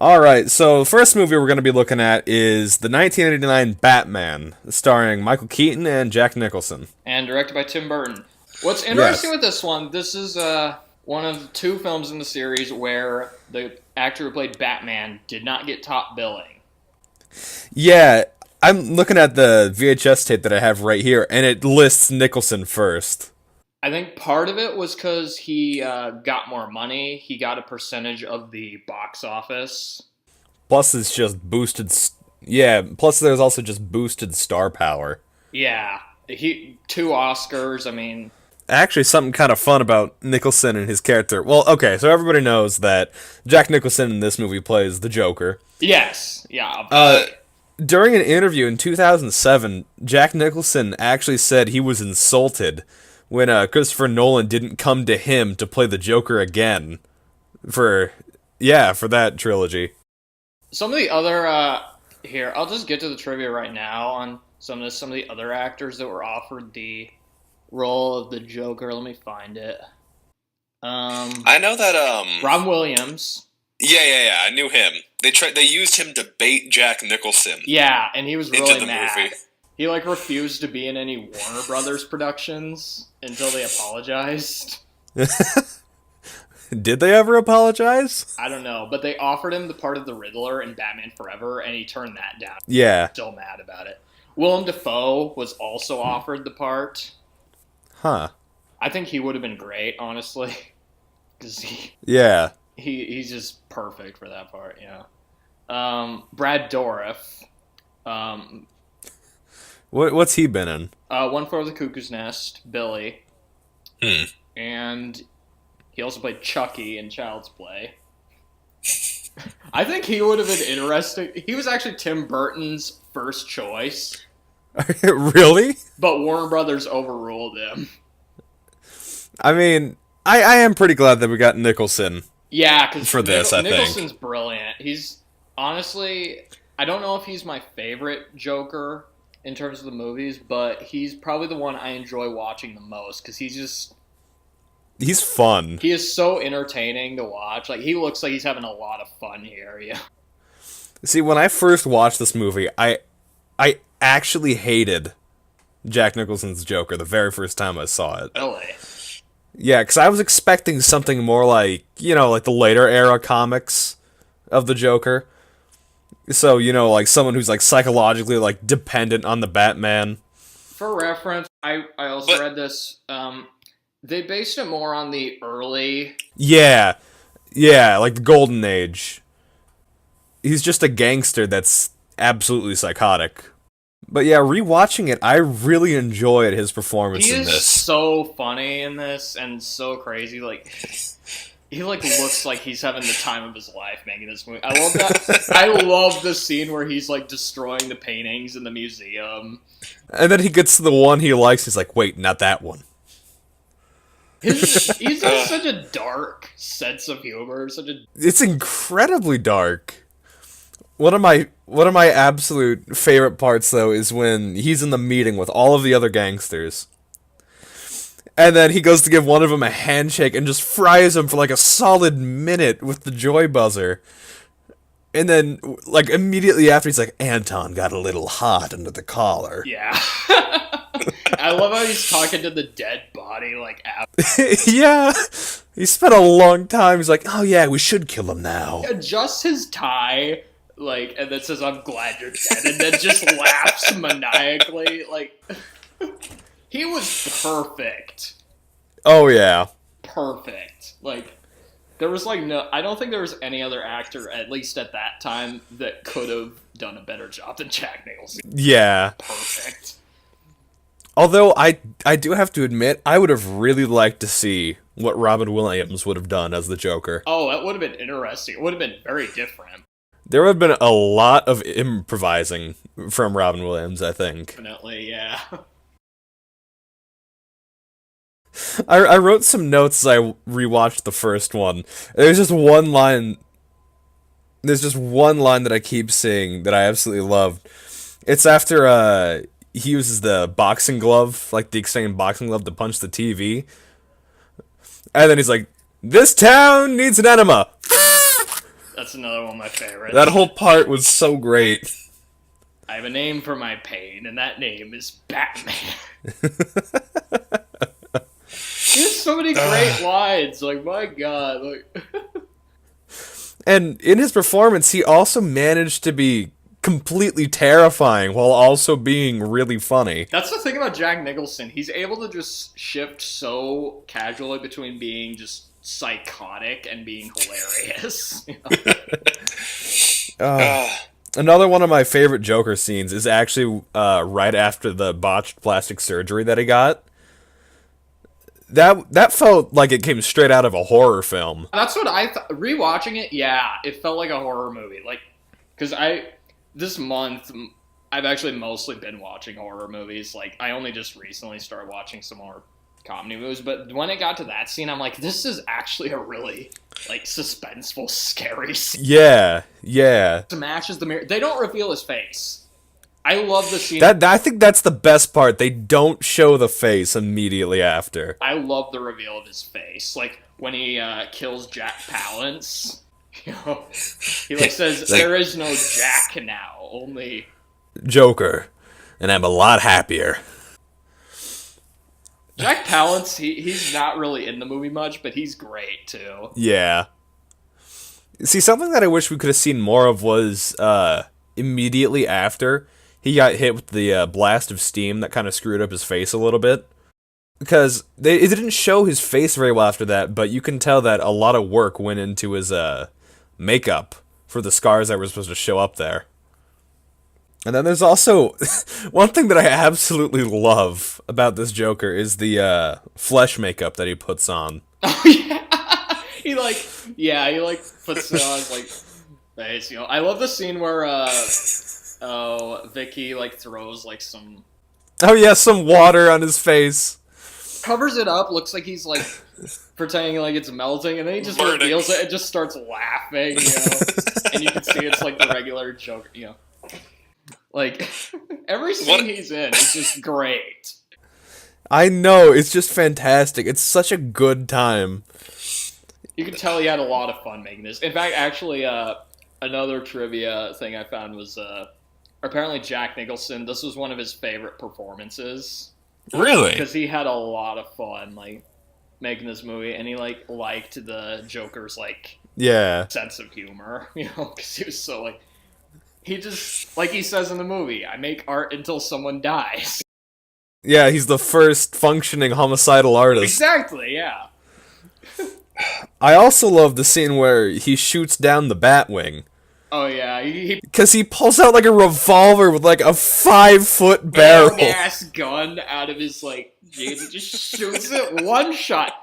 All right, so the first movie we're going to be looking at is the 1989 Batman, starring Michael Keaton and Jack Nicholson. And directed by Tim Burton. What's interesting Yes. with this one, this is one of two films in the series where the actor who played Batman did not get top billing. Yeah, I'm looking at the VHS tape that I have right here, and it lists Nicholson first. I think part of it was because he got more money. He got a percentage of the box office. Plus, it's just boosted. Yeah, plus there's also just boosted star power. Yeah, he 2 Oscars. I mean, Actually, something kind of fun about Nicholson and his character. Well, okay, so everybody knows that Jack Nicholson in this movie plays the Joker. yes, yeah. During an interview in 2007, Jack Nicholson actually said he was insulted when Christopher Nolan didn't come to him to play the Joker again for that trilogy. Some of the other here, I'll just get to the trivia right now on some of the other actors that were offered the role of the Joker. Let me find it. I know that. Robin Williams. Yeah. I knew him. They used him to bait Jack Nicholson. Yeah, and he was Into really the mad. movie. He refused to be in any Warner Brothers productions until they apologized. Did they ever apologize? I don't know, but they offered him the part of the Riddler in Batman Forever, and he turned that down. Yeah. Still mad about it. Willem Dafoe was also offered the part. Huh. I think he would have been great, honestly, because Yeah. he's just perfect for that part. Yeah. Brad Dourif. What's he been in? One Flew Over the Cuckoo's Nest, Billy. Hmm. And he also played Chucky in Child's Play. I think he would have been interesting. He was actually Tim Burton's first choice, Really? but Warner Brothers overruled him. I mean, I am pretty glad that we got Nicholson. Yeah, because For this, I think. Nicholson's brilliant. He's honestly, I don't know if he's my favorite Joker in terms of the movies, but he's probably the one I enjoy watching the most because He's fun. he is so entertaining to watch. Like he looks like he's having a lot of fun here. Yeah. See, when I first watched this movie, I actually hated Jack Nicholson's Joker the very first time I saw it. Really. Yeah, because I was expecting something more like, like the later era comics of the Joker. So, like someone who's like psychologically like dependent on the Batman. For reference, I also But- read this. They based it more on the early. Yeah, like the Golden Age. He's just a gangster that's absolutely psychotic. But yeah, rewatching it, I really enjoyed his performance He in is this. so funny in this and so crazy. Like he looks like he's having the time of his life making this movie. I love that. I love the scene where he's like destroying the paintings in the museum. And then he gets to the one he likes, he's like, wait, not that one. He's got such a dark sense of humor. It's incredibly dark. One of my absolute favorite parts though is when he's in the meeting with all of the other gangsters. And then he goes to give one of them a handshake and just fries him for like a solid minute with the joy buzzer. And then like immediately after he's like, Anton got a little hot under the collar. Yeah. I love how he's talking to the dead body like after. Yeah. He spent a long time. He's like, oh yeah, we should kill him now. Adjusts his tie, like, and then says, I'm glad you're dead, and then just laughs maniacally. Like, he was perfect. Oh yeah. Perfect. Like, there was, like, no, I don't think there was any other actor, at least at that time, that could have done a better job than Jack Nicholson. Yeah. Perfect. Although I do have to admit, I would have really liked to see what Robin Williams would have done as the Joker. Oh, that would have been interesting. It would have been very different. There would have been a lot of improvising from Robin Williams, I think. Definitely, yeah. I wrote some notes as I rewatched the first one. There's just one line that I keep seeing that I absolutely loved. It's after he uses the boxing glove, like the extended boxing glove to punch the TV. And then he's like, this town needs an enema. That's another one of my favorites. That whole part was so great. I have a name for my pain, and that name is Batman. He has so many great lines. Like, my God. Like, And in his performance, he also managed to be completely terrifying while also being really funny. that's the thing about Jack Nicholson. He's able to just shift so casually between being just psychotic and being hilarious. You know? Another one of my favorite Joker scenes is actually right after the botched plastic surgery that he got. That felt like it came straight out of a horror film. That's what I thought. Rewatching it, yeah, it felt like a horror movie. Like, because this month, I've actually mostly been watching horror movies. Like, I only just recently started watching some more comedy movies, but when it got to that scene, I'm like, this is actually a really, like, suspenseful, scary scene. Yeah. Smashes the mirror. They don't reveal his face. I love the scene. I think that's the best part. They don't show the face immediately after. I love the reveal of his face. Like, when he kills Jack Palance, you know, he, like, says, there is no Jack now, only Joker, and I'm a lot happier. Jack Palance, he's not really in the movie much, but he's great, too. Yeah. See, something that I wish we could have seen more of was immediately after he got hit with the blast of steam that kind of screwed up his face a little bit. Because it didn't show his face very well after that, but you can tell that a lot of work went into his makeup for the scars that were supposed to show up there. And then there's also one thing that I absolutely love about this Joker is the flesh makeup that he puts on. Oh, yeah. he puts it on, like, face, you know. I love the scene where, Vicky, like, throws, like, some... Oh, yeah, some water on his face. Covers it up, looks like he's, like, pretending like it's melting, and then he just reveals it and just starts laughing, you know. And you can see it's, like, the regular Joker, you know. Like, every scene he's in is just great. I know, it's just fantastic. It's such a good time. You can tell he had a lot of fun making this. In fact, actually, another trivia thing I found was, apparently Jack Nicholson, this was one of his favorite performances. Really? Because he had a lot of fun, like, making this movie, and he, like, liked the Joker's, like, sense of humor, you know, because he was so, like, he just, like he says in the movie, I make art until someone dies. Yeah, he's the first functioning homicidal artist. Exactly, yeah. I also love the scene where he shoots down the Batwing. Oh, yeah. Because he pulls out, like, a revolver with, like, a 5-foot barrel. Big-ass gun out of his, like, jeans and just shoots it one shot.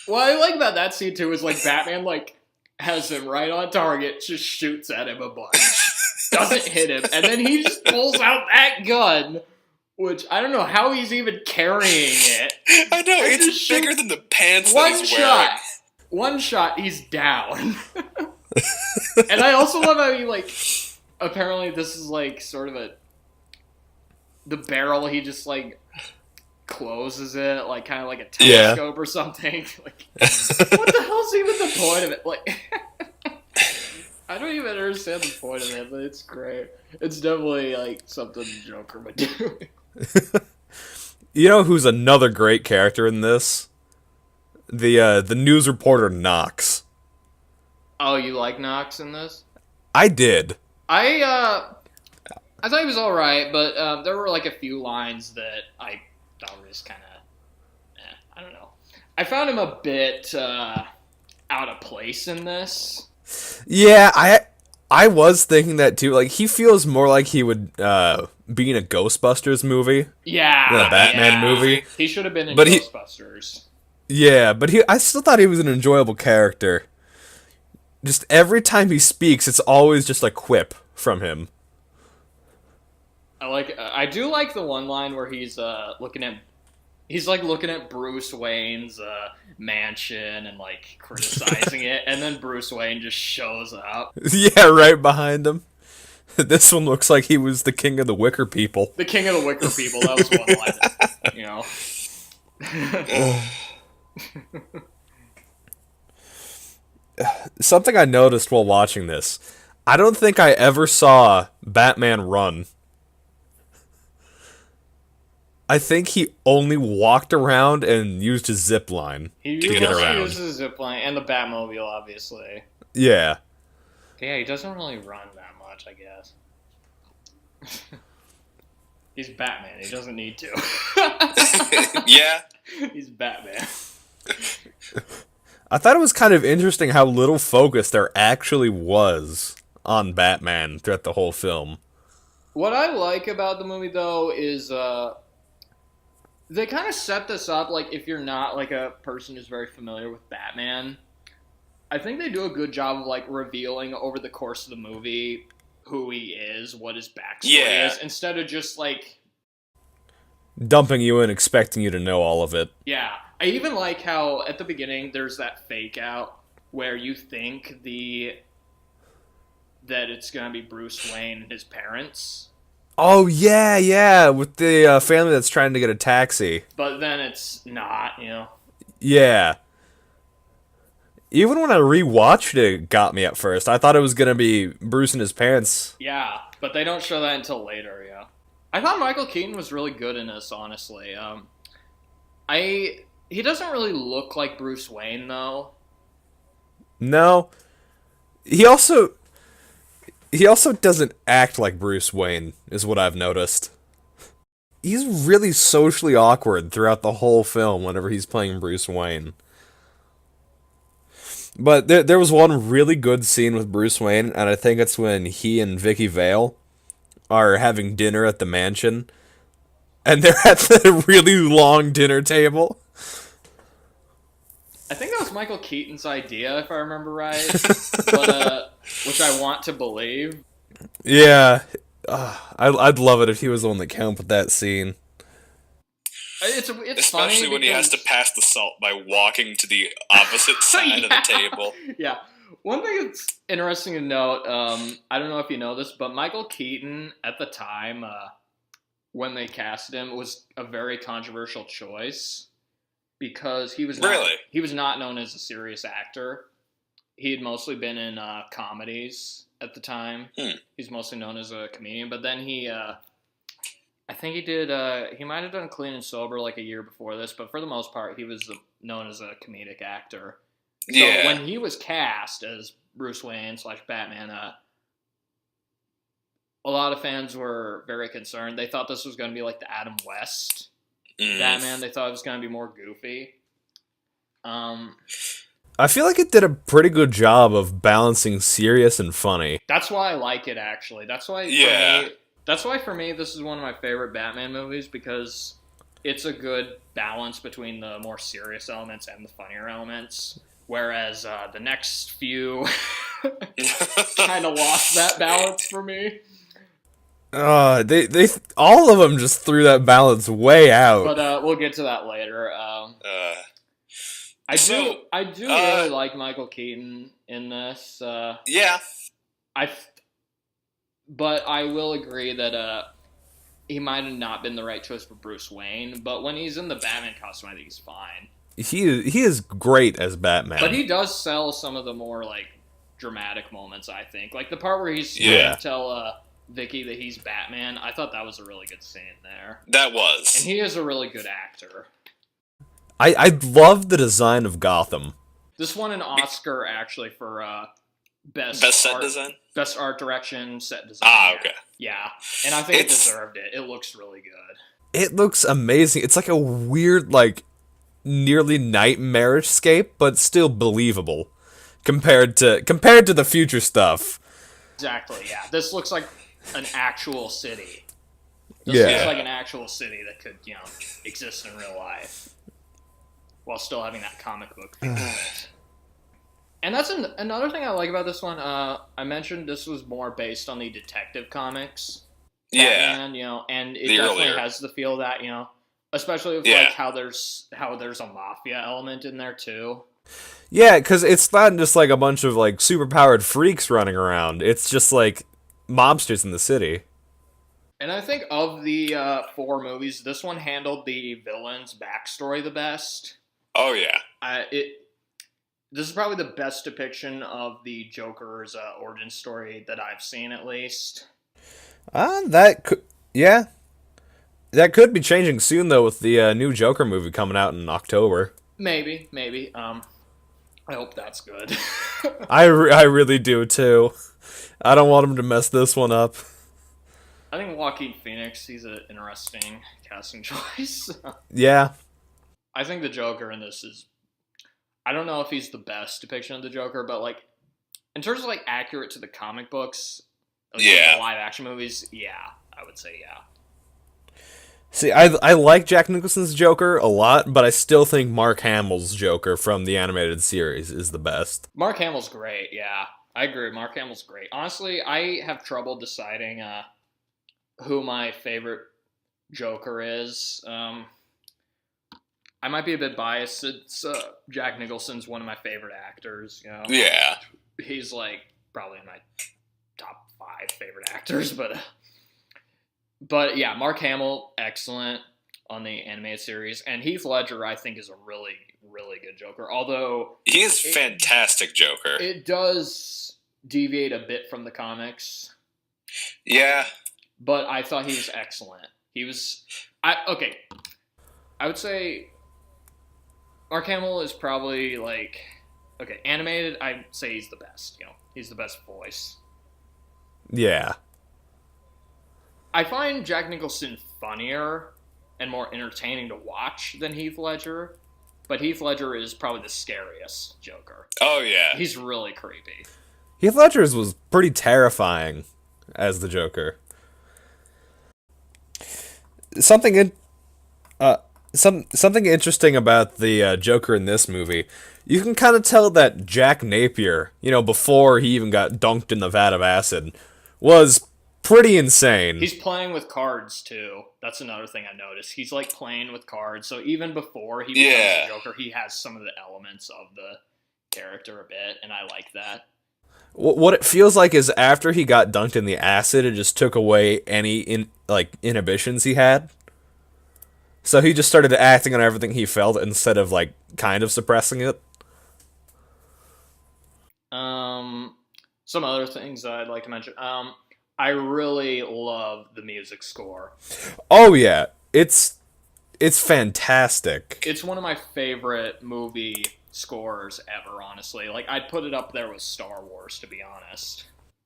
What I like about that scene, too, is, like, Batman, like, has him right on target, just shoots at him a bunch. Doesn't hit him, and then he just pulls out that gun, which I don't know how he's even carrying it. I know, it's bigger than the pants that he's wearing. One shot, he's down. And I also love how he, like, apparently this is, like, sort of the barrel, he just, like, closes it, like, kind of like a telescope or something. Like, what the hell's even the point of it? Like, I don't even understand the point of it, but it's great. It's definitely, like, something Joker would do. You know who's another great character in this? The news reporter Knox. Oh, you like Knox in this? I did. I thought he was alright, but there were, like, a few lines that I thought were just kind of, I don't know. I found him a bit out of place in this. Yeah, I was thinking that too. Like, he feels more like he would be in a Ghostbusters movie. Yeah. Than a Batman movie. He should have been in But Ghostbusters. But I still thought he was an enjoyable character. Just every time he speaks, it's always just a quip from him. I do like the one line where he's looking at Bruce Wayne's mansion and, like, criticizing it, and then Bruce Wayne just shows up. Yeah, right behind him. This one looks like he was the king of the Wicker people. The king of the Wicker people, that was one line, you know. something I noticed while watching this. I don't think I ever saw Batman run. I think he only walked around and used his zip line He to get mostly around. uses the zip line and the Batmobile, obviously. Yeah. Yeah, he doesn't really run that much, I guess. He's Batman. He doesn't need to. Yeah. He's Batman. I thought it was kind of interesting how little focus there actually was on Batman throughout the whole film. What I like about the movie, though, is they kind of set this up like if you're not like a person who's very familiar with Batman. I think they do a good job of like revealing over the course of the movie who he is, what his backstory is, instead of just like Dumping you in, expecting you to know all of it. yeah. I even like how at the beginning there's that fake out where you think that it's gonna be Bruce Wayne and his parents, Oh, yeah, with the family that's trying to get a taxi. but then it's not. Yeah. Even when I rewatched it, it got me at first. I thought it was going to be Bruce and his parents. Yeah, but they don't show that until later. Yeah, I thought Michael Keaton was really good in this. Honestly, he doesn't really look like Bruce Wayne though. No. He also doesn't act like Bruce Wayne, is what I've noticed. He's really socially awkward throughout the whole film whenever he's playing Bruce Wayne. But there was one really good scene with Bruce Wayne, and I think it's when he and Vicky Vale are having dinner at the mansion, and they're at the really long dinner table. I think that was Michael Keaton's idea, if I remember right, but which I want to believe. Yeah, I'd love it if he was the one that came up with that scene. It's Especially funny when he has to because- pass the salt by walking to the opposite side of the table. Yeah. One thing that's interesting to note, I don't know if you know this, but Michael Keaton at the time, when they casted him, was a very controversial choice because he was not known as a serious actor. He had mostly been in comedies at the time. He's mostly known as a comedian, but then I think he did. He might have done Clean and Sober like a year before this, but for the most part, he was known as a comedic actor. So Yeah. when he was cast as Bruce Wayne / Batman, a lot of fans were very concerned. They thought this was going to be like the Adam West Batman. They thought it was going to be more goofy. I feel like it did a pretty good job of balancing serious and funny. That's why I like it. Actually, that's why. Yeah. That's why for me, this is one of my favorite Batman movies because it's a good balance between the more serious elements and the funnier elements. Whereas the next few kind of lost that balance for me. They all of them just threw that balance way out. But we'll get to that later. I do really like Michael Keaton in this. Yeah. But I will agree that he might have not been the right choice for Bruce Wayne. But when he's in the Batman costume, I think he's fine. He is great as Batman. But he does sell some of the more like dramatic moments. I think, like the part where he's trying to tell Vicky that he's Batman. I thought that was a really good scene there. That was. And he is a really good actor. I love the design of Gotham. This won an Oscar actually for best set art, design? best art direction, set design. Okay. Yeah, and I think it deserved it. It looks really good. It looks amazing. It's like a weird, like, nearly nightmarish scape, but still believable compared to the future stuff. Exactly. Yeah, this looks like an actual city. This Yeah. looks like an actual city that could, exist in real life, while still having that comic book feel to it. And that's another thing I like about this one. I mentioned this was more based on the Detective Comics. Yeah. Batman, and it The definitely earlier. has the feel that, especially with Yeah. like how there's a mafia element in there too. Yeah, because it's not just like a bunch of like superpowered freaks running around. It's just like mobsters in the city. And I think of the 4 movies, this one handled the villain's backstory the best. Oh, yeah. This is probably the best depiction of the Joker's origin story that I've seen, at least. That could, yeah, that could be changing soon though with the new Joker movie coming out in October. Maybe, maybe. I hope that's good. I really do too. I don't want him to mess this one up. I think Joaquin Phoenix, he's an interesting casting choice. Yeah, I think the Joker in this is, I don't know if he's the best depiction of the Joker, but like in terms of like accurate to the comic books, like Yeah. the live action movies, yeah, I would say yeah. see, I like Jack Nicholson's Joker a lot, but I still think Mark Hamill's Joker from the animated series is the best. Mark Hamill's great, yeah. I agree. Mark Hamill's great. Honestly, I have trouble deciding who my favorite Joker is. I might be a bit biased. It's Jack Nicholson's one of my favorite actors. You know, Yeah. he's like probably in my top 5 favorite actors. But yeah, Mark Hamill, excellent on the animated series, and Heath Ledger, I think, is a really really good Joker. Although He is fantastic Joker. it does deviate a bit from the comics. Yeah. But I thought he was excellent. He was, okay. I would say Mark Hamill is probably like, okay, animated. I'd say he's the best. You know, he's the best voice. Yeah. I find Jack Nicholson funnier and more entertaining to watch than Heath Ledger. But Heath Ledger is probably the scariest Joker. Oh yeah. He's really creepy. Heath Ledger's was pretty terrifying as the Joker. Something in, something interesting about the Joker in this movie. You can kind of tell that Jack Napier, before he even got dunked in the vat of acid, was pretty insane. He's playing with cards too. That's another thing I noticed. He's like playing with cards. So even before he becomes Yeah. the Joker, he has some of the elements of the character a bit, and I like that. What it feels like is after he got dunked in the acid, it just took away any inhibitions he had. So he just started acting on everything he felt instead of like kind of suppressing it. Some other things that I'd like to mention. I really love the music score. Oh yeah, it's fantastic. It's one of my favorite movie scores ever, honestly. Like, I'd put it up there with Star Wars, to be honest.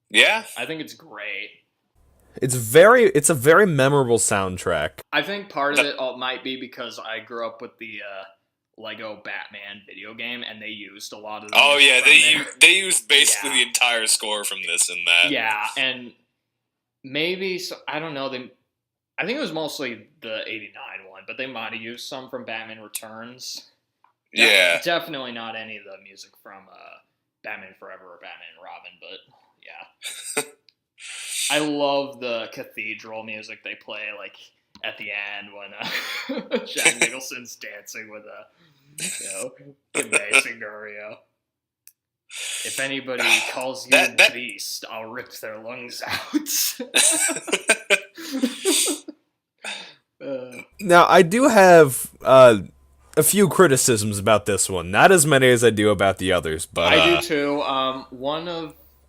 Yeah. I think it's great. It's a very memorable soundtrack. I think part of it might be because I grew up with the Lego Batman video game, and they used a lot of the Oh music yeah, from there. they used basically Yeah. the entire score from this and that. Yeah, and maybe, I don't know, I think it was mostly the 89 one, but they might have used some from Batman Returns. Yeah. Definitely not any of the music from Batman Forever or Batman and Robin, but yeah. I love the cathedral music they play, like, at the end when Jack Nicholson's dancing with Kim Basinger. If anybody calls you that- beast, I'll rip their lungs out. Now I do have a few criticisms about this one. Not as many as I do about the others, but I do too.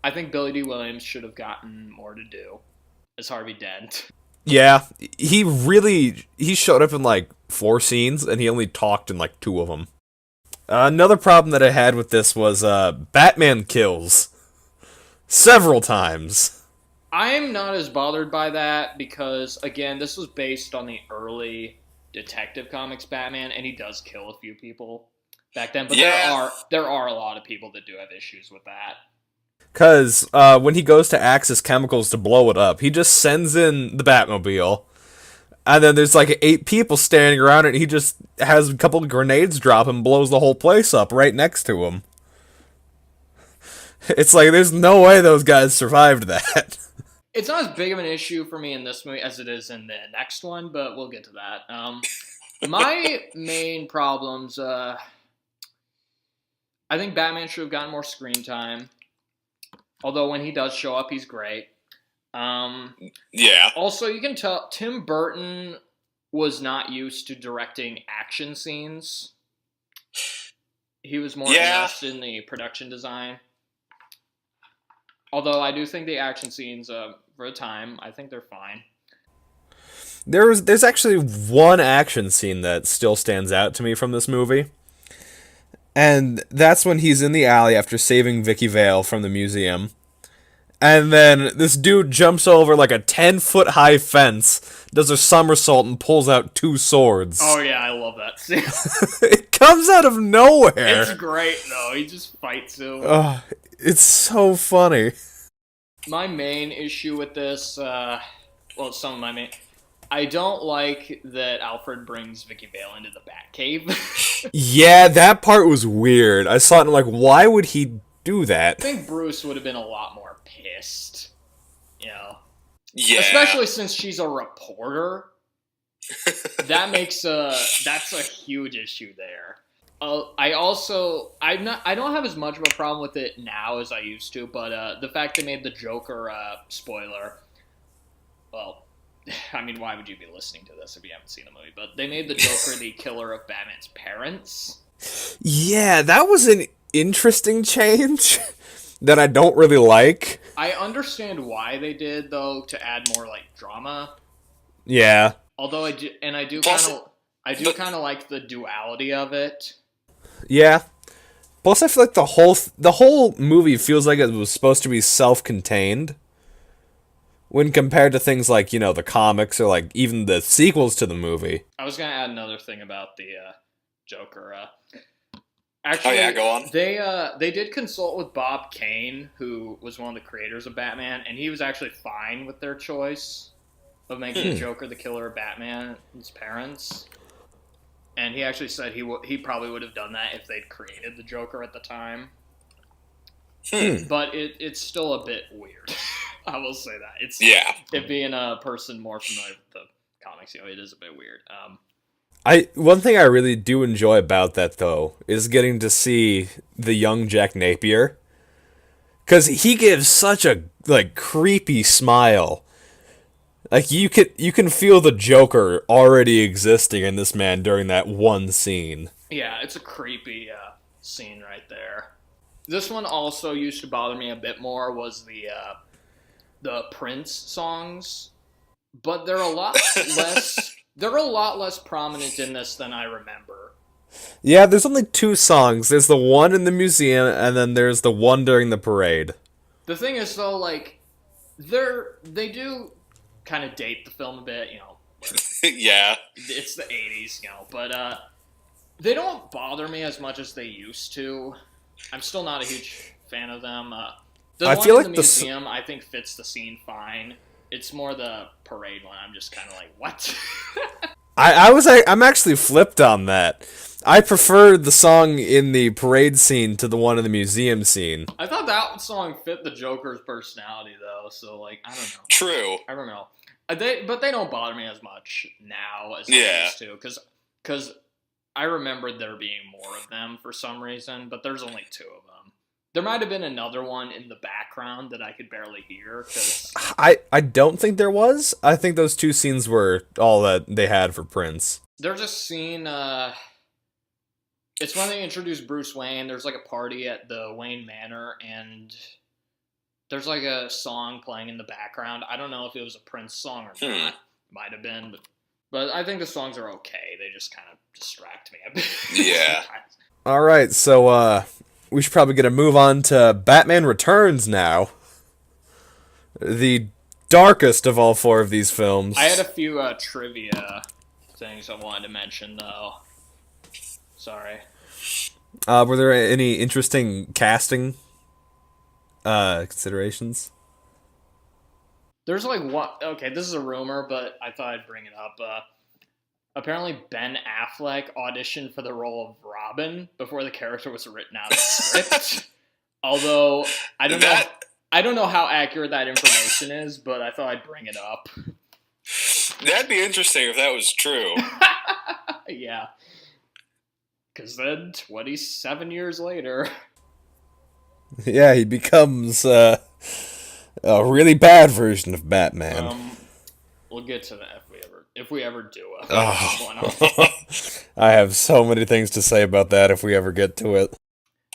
I think Billy D. Williams should have gotten more to do as Harvey Dent. yeah, he showed up in like 4 scenes and he only talked in like 2 of them. Another problem that I had with this was Batman kills several times. I'm not as bothered by that because, again, this was based on the early Detective Comics Batman, and he does kill a few people back then. But Yeah. there are a lot of people that do have issues with that. Because when he goes to Axis Chemicals to blow it up, he just sends in the Batmobile, and then there's like 8 people standing around it, and he just has a couple of grenades drop and blows the whole place up right next to him. It's like, there's no way those guys survived that. It's not as big of an issue for me in this movie as it is in the next one, but we'll get to that. My main problems, I think Batman should have gotten more screen time. Although when he does show up, he's great. Yeah. Also, you can tell Tim Burton was not used to directing action scenes. He was more Yeah. invested in the production design. Although I do think the action scenes, for a time, I think they're fine. There's actually one action scene that still stands out to me from this movie. And that's when he's in the alley after saving Vicky Vale from the museum. And then this dude jumps over like a 10-foot high fence, does a somersault, and pulls out 2 swords. Oh yeah, I love that scene. It comes out of nowhere. It's great though. He just fights him. It's so funny. My main issue with this, well, some of my main. I don't like that Alfred brings Vicky Vale into the Batcave. Yeah, that part was weird. I saw it and like, why would he do that? I think Bruce would have been a lot more pissed. You know? Yeah. Especially since she's a reporter. That's a huge issue there. I don't have as much of a problem with it now as I used to, but the fact they made the Joker spoiler, well, I mean, why would you be listening to this if you haven't seen the movie? But they made the Joker the killer of Batman's parents. Yeah, that was an interesting change that I don't really like. I understand why they did, though, to add more like drama. Yeah. Although I do Plus, kind of like the duality of it. Yeah. Plus, I feel like the whole movie feels like it was supposed to be self-contained. When compared to things like, the comics or like even the sequels to the movie. I was gonna add another thing about the Joker. Actually, Oh yeah, go on. They did consult with Bob Kane, who was one of the creators of Batman, and he was actually fine with their choice of making the Joker the killer of Batman's parents. And he actually said he probably would have done that if they'd created the Joker at the time. But it's still a bit weird. I will say that. It being a person more familiar with the comics, it is a bit weird. One thing I really do enjoy about that though is getting to see the young Jack Napier, because he gives such a creepy smile. Like you can feel the Joker already existing in this man during that one scene. Yeah, it's a creepy scene right there. This one also used to bother me a bit more was the Prince songs, but they're a lot less. They're a lot less prominent in this than I remember. Yeah, there's only 2 songs. There's the one in the museum, and then there's the one during the parade. The thing is, though, they do kind of date the film a bit, Yeah. It's the 80s, but they don't bother me as much as they used to. I'm still not a huge fan of them. The I one feel in like the museum, I think, fits the scene fine. It's more the parade one. I'm just kind of like, what? I'm actually flipped on that. I prefer the song in the parade scene to the one in the museum scene. I thought that song fit the Joker's personality, though. So, I don't know. True. I don't know. But they don't bother me as much now as they used to, because I remembered there being more of them for some reason, but there's only 2 of them. There might have been another one in the background that I could barely hear. Cause I don't think there was. I think those 2 scenes were all that they had for Prince. There's a scene, it's when they introduce Bruce Wayne. There's a party at the Wayne Manor, and there's a song playing in the background. I don't know if it was a Prince song or not. Might have been, but I think the songs are okay. They just kind of distract me a bit. Yeah. All right, so we should probably get a move on to Batman Returns now. The darkest of all 4 of these films. I had a few trivia things I wanted to mention, though. Sorry. Were there any interesting casting considerations? There's one. Okay, this is a rumor, but I thought I'd bring it up. Apparently, Ben Affleck auditioned for the role of Robin before the character was written out of the script. Although I don't know how accurate that information is, but I thought I'd bring it up. That'd be interesting if that was true. Yeah. Because then, 27 years later... Yeah, he becomes a really bad version of Batman. We'll get to that if we ever if we ever do a one. Oh. I have so many things to say about that if we ever get to it.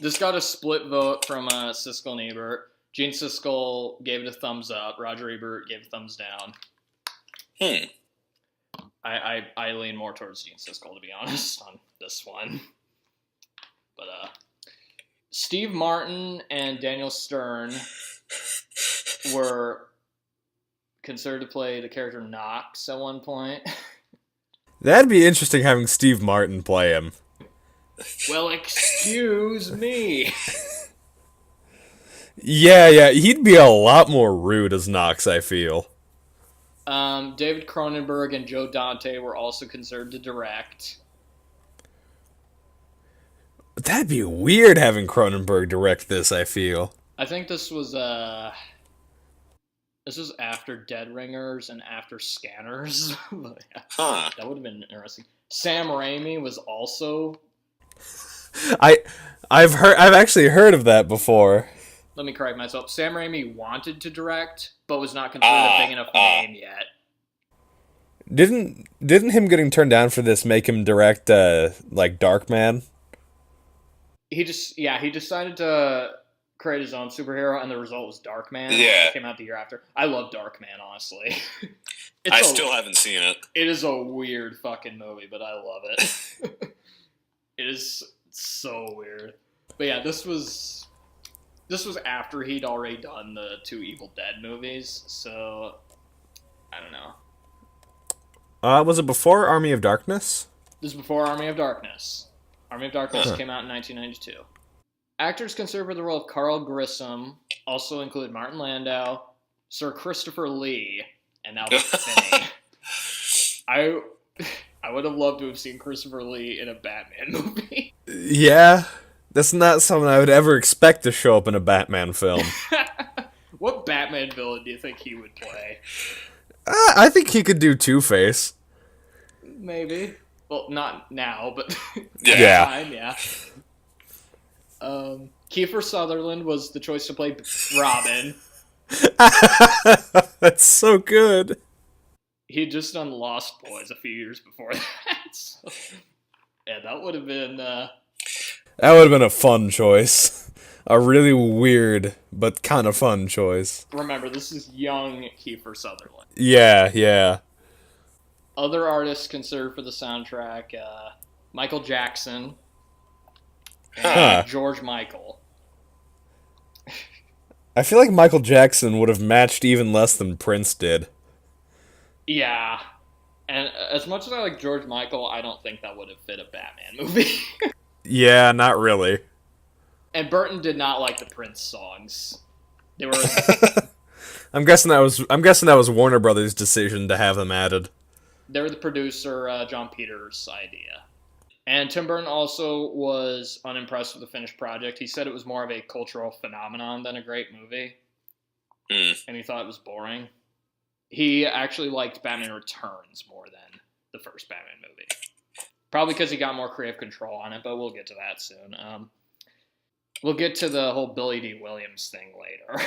This got a split vote from Siskel and Ebert. Gene Siskel gave it a thumbs up. Roger Ebert gave it a thumbs down. I lean more towards Gene Siskel, to be honest, on this one. But Steve Martin and Daniel Stern were considered to play the character Knox at one point. That'd be interesting having Steve Martin play him. Well, excuse me. Yeah, he'd be a lot more rude as Knox, I feel. David Cronenberg and Joe Dante were also considered to direct. That'd be weird having Cronenberg direct this, I feel. I think this was after Dead Ringers and after Scanners. But yeah, Huh. that would have been interesting. Sam Raimi was also. I've actually heard of that before. Let me correct myself. Sam Raimi wanted to direct, but was not considered a big enough name yet. Didn't him getting turned down for this make him direct like Darkman? He decided to create his own superhero, and the result was Darkman. Yeah. It came out the year after. I love Darkman, honestly. I still haven't seen it. It is a weird fucking movie, but I love it. It is so weird. But yeah, this was after he'd already done the 2 Evil Dead movies, so I don't know. Was it before Army of Darkness? This is before Army of Darkness. Army of Darkness came out in 1992. Actors considered for the role of Carl Grissom also include Martin Landau, Sir Christopher Lee, and Albert Finney. I would have loved to have seen Christopher Lee in a Batman movie. Yeah, that's not something I would ever expect to show up in a Batman film. What Batman villain do you think he would play? I think he could do Two-Face. Maybe. Well, not now, but Yeah. time, yeah. Kiefer Sutherland was the choice to play Robin. That's so good. He had just done Lost Boys a few years before that. So, yeah, that would have been... That would have been a fun choice. A really weird, but kind of fun choice. Remember, this is young Kiefer Sutherland. Yeah. Other artists considered for the soundtrack, Michael Jackson and George Michael. I feel like Michael Jackson would have matched even less than Prince did. Yeah. And as much as I like George Michael, I don't think that would have fit a Batman movie. Yeah, not really. And Burton did not like the Prince songs. They were... I'm guessing that was Warner Brothers' decision to have them added. They were the producer, John Peters' idea. And Tim Burton also was unimpressed with the finished project. He said it was more of a cultural phenomenon than a great movie. And he thought it was boring. He actually liked Batman Returns more than the first Batman movie. Probably because he got more creative control on it, but we'll get to that soon. We'll get to the whole Billy D. Williams thing later.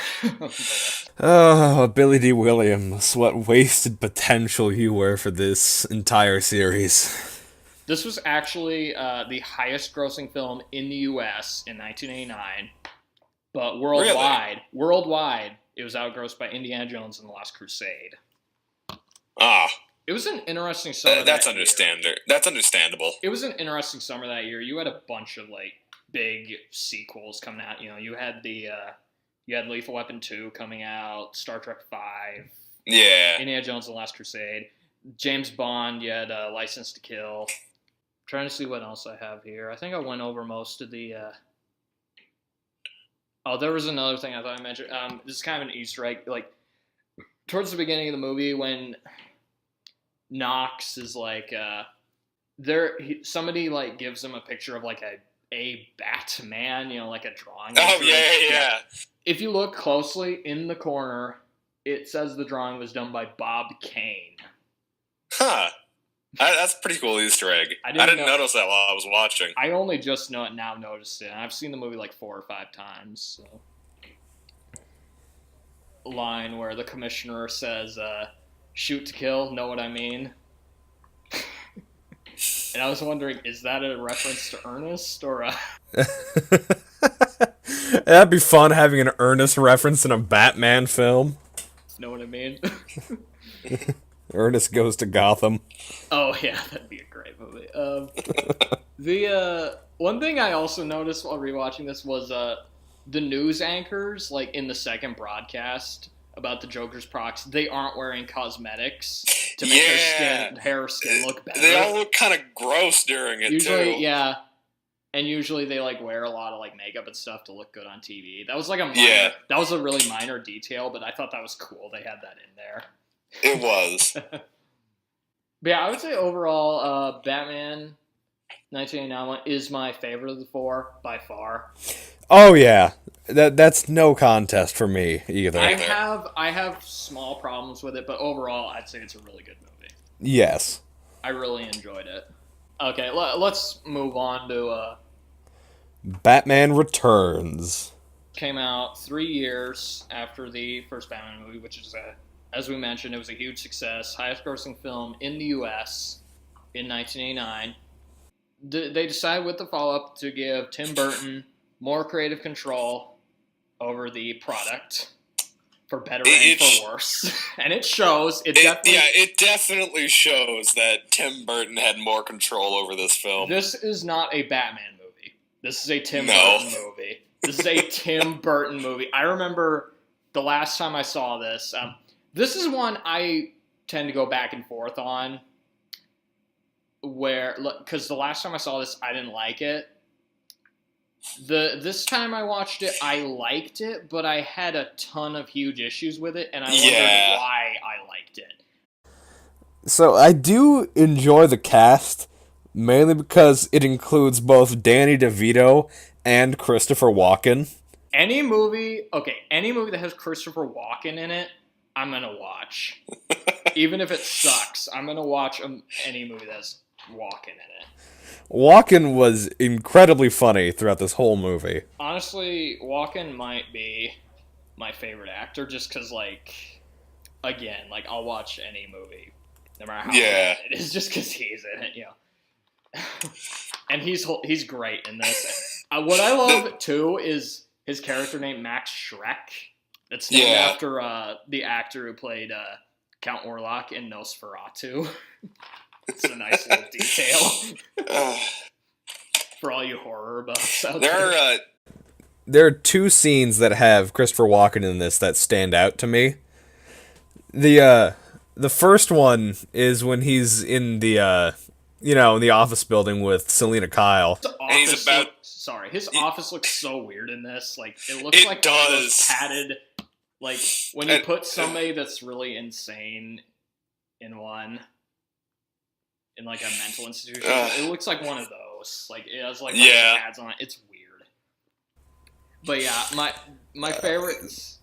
Oh, Billy D. Williams, what wasted potential you were for this entire series. This was actually the highest grossing film in the U.S. in 1989, but worldwide, it was outgrossed by Indiana Jones and the Last Crusade. It was an interesting summer. That's understandable. It was an interesting summer that year. You had a bunch of big sequels coming out. You know, you had you had Lethal Weapon 2 coming out, Star Trek 5, Indiana Jones and the Last Crusade, James Bond. You had License to Kill. Trying to see what else I have here. I think I went over most of the. Oh, there was another thing I thought I mentioned. This is kind of an Easter egg. Towards the beginning of the movie, when Knox is somebody gives him a picture of a Batman, a drawing. Oh yeah. If you look closely in the corner, it says the drawing was done by Bob Kane. Huh. That's a pretty cool Easter egg. I didn't notice that while I was watching. I only just now noticed it. I've seen the movie 4 or 5 times. So. Line where the commissioner says, "Shoot to kill." Know what I mean? And I was wondering, is that a reference to Ernest or a... That'd be fun having an Ernest reference in a Batman film. Know what I mean? Ernest Goes to Gotham. Oh yeah, that'd be a great movie. The one thing I also noticed while rewatching this was the news anchors, like in the second broadcast about the Joker's procs, they aren't wearing cosmetics to make their hair or skin look better. They all look kind of gross during it usually, too. Yeah. And usually they like wear a lot of like makeup and stuff to look good on TV. That was like that was a really minor detail, but I thought that was cool. They had that in there. It was. But yeah, I would say overall, Batman 1989 is my favorite of the four by far. Oh yeah, that's no contest for me either. I have small problems with it, but overall, I'd say it's a really good movie. Yes, I really enjoyed it. Okay, let's move on to Batman Returns. Came out 3 years after the first Batman movie, which is as we mentioned, it was a huge success, highest grossing film in the U.S. in 1989. They decided with the follow-up to give Tim Burton more creative control over the product, for better and for worse. And it shows. It definitely shows that Tim Burton had more control over this film. This is not a Batman movie. This is a Tim Burton movie. This is a Tim Burton movie. I remember the last time I saw this. This is one I tend to go back and forth on. Because the last time I saw this, I didn't like it. This time I watched it, I liked it, but I had a ton of huge issues with it, and I wondered why I liked it. So I do enjoy the cast, mainly because it includes both Danny DeVito and Christopher Walken. Any movie that has Christopher Walken in it, I'm gonna watch. Even if it sucks, I'm gonna watch any movie that has Walken in it. Walken was incredibly funny throughout this whole movie. Honestly, Walken might be my favorite actor, just because, again, I'll watch any movie, no matter how bad it is, just because he's in it, And he's great in this. What I love, too, is his character named Max Schreck. It's named after the actor who played Count Orlok in Nosferatu. It's a nice little detail for all you horror buffs out there. There are two scenes that have Christopher Walken in this that stand out to me. The first one is when he's in the in the office building with Selena Kyle. His office looks so weird in this. It looks like one of those padded. When you put somebody that's really insane in one. In a mental institution, it looks like one of those. It has pads on it. It's weird. But yeah, my favorites.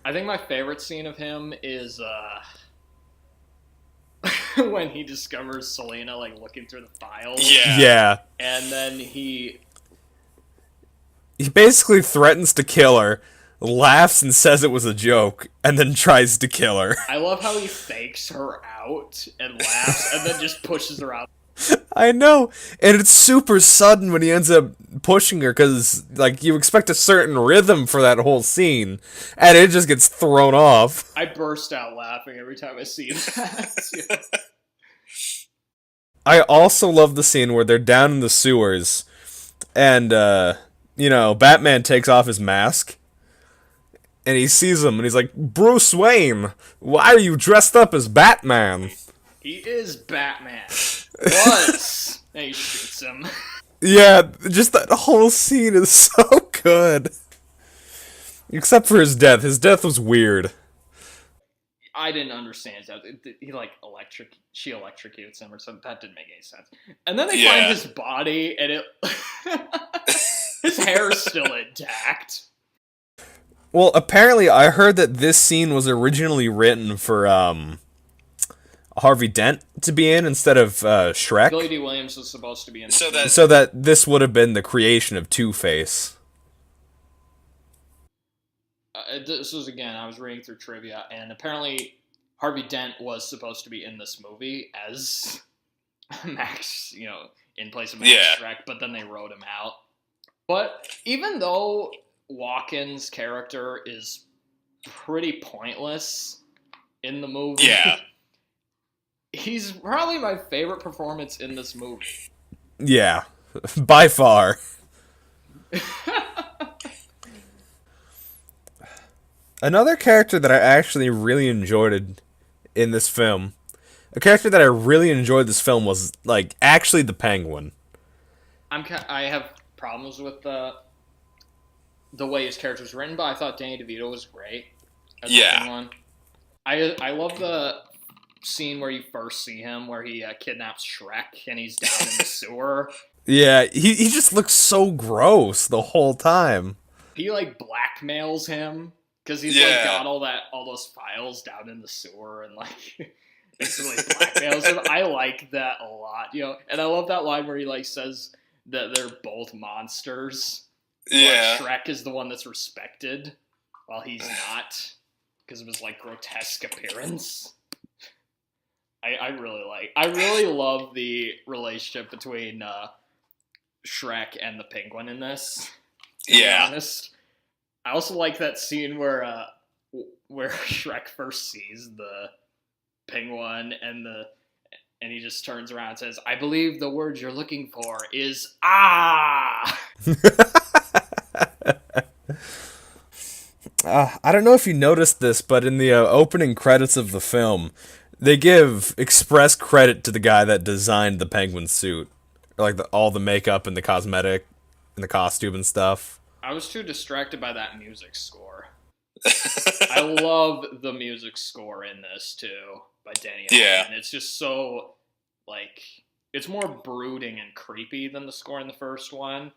I think my favorite scene of him is when he discovers Selena looking through the files. Yeah. And then he basically threatens to kill her, laughs and says it was a joke, and then tries to kill her. I love how he fakes her out and laughs and then just pushes her out. I know, and it's super sudden when he ends up pushing her, because you expect a certain rhythm for that whole scene, and it just gets thrown off. I burst out laughing every time I see that. I also love the scene where they're down in the sewers, and Batman takes off his mask. And he sees him, and he's like, Bruce Wayne, why are you dressed up as Batman? He is Batman. Was. And he shoots him. Yeah, just that whole scene is so good. Except for his death. His death was weird. I didn't understand that. She electrocutes him or something. That didn't make any sense. And then they find his body, and his hair is still intact. Well, apparently I heard that this scene was originally written for Harvey Dent to be in instead of Shrek. Billy D. Williams was supposed to be in so that this would have been the creation of Two-Face. This was, again, I was reading through trivia, and apparently Harvey Dent was supposed to be in this movie as Max, in place of Max Shrek, but then they wrote him out. But even though Walken's character is pretty pointless in the movie, he's probably my favorite performance in this movie. Yeah, by far. Another character that I actually really enjoyed in this film, a character that I really enjoyed this film was, like, actually the Penguin. I have problems with the way his character was written, but I thought Danny DeVito was great as the Penguin. I love the scene where you first see him, where he kidnaps Shrek and he's down in the sewer. Yeah, he just looks so gross the whole time. He, like, blackmails him. Because he's like got all those files down in the sewer and like basically blackmails him. I like that a lot, and I love that line where he like says that they're both monsters. Yeah, Shrek is the one that's respected, while he's not because of his like grotesque appearance. I really love the relationship between Shrek and the Penguin in this. To be honest. I also like that scene where Shrek first sees the Penguin and he just turns around and says, "I believe the word you're looking for is ah." I don't know if you noticed this, but in the opening credits of the film, they give express credit to the guy that designed the Penguin suit, or like all the makeup and the cosmetic and the costume and stuff. I was too distracted by that music score. I love the music score in this, too, by Danny Elfman. It's just so, like, it's more brooding and creepy than the score in the first one,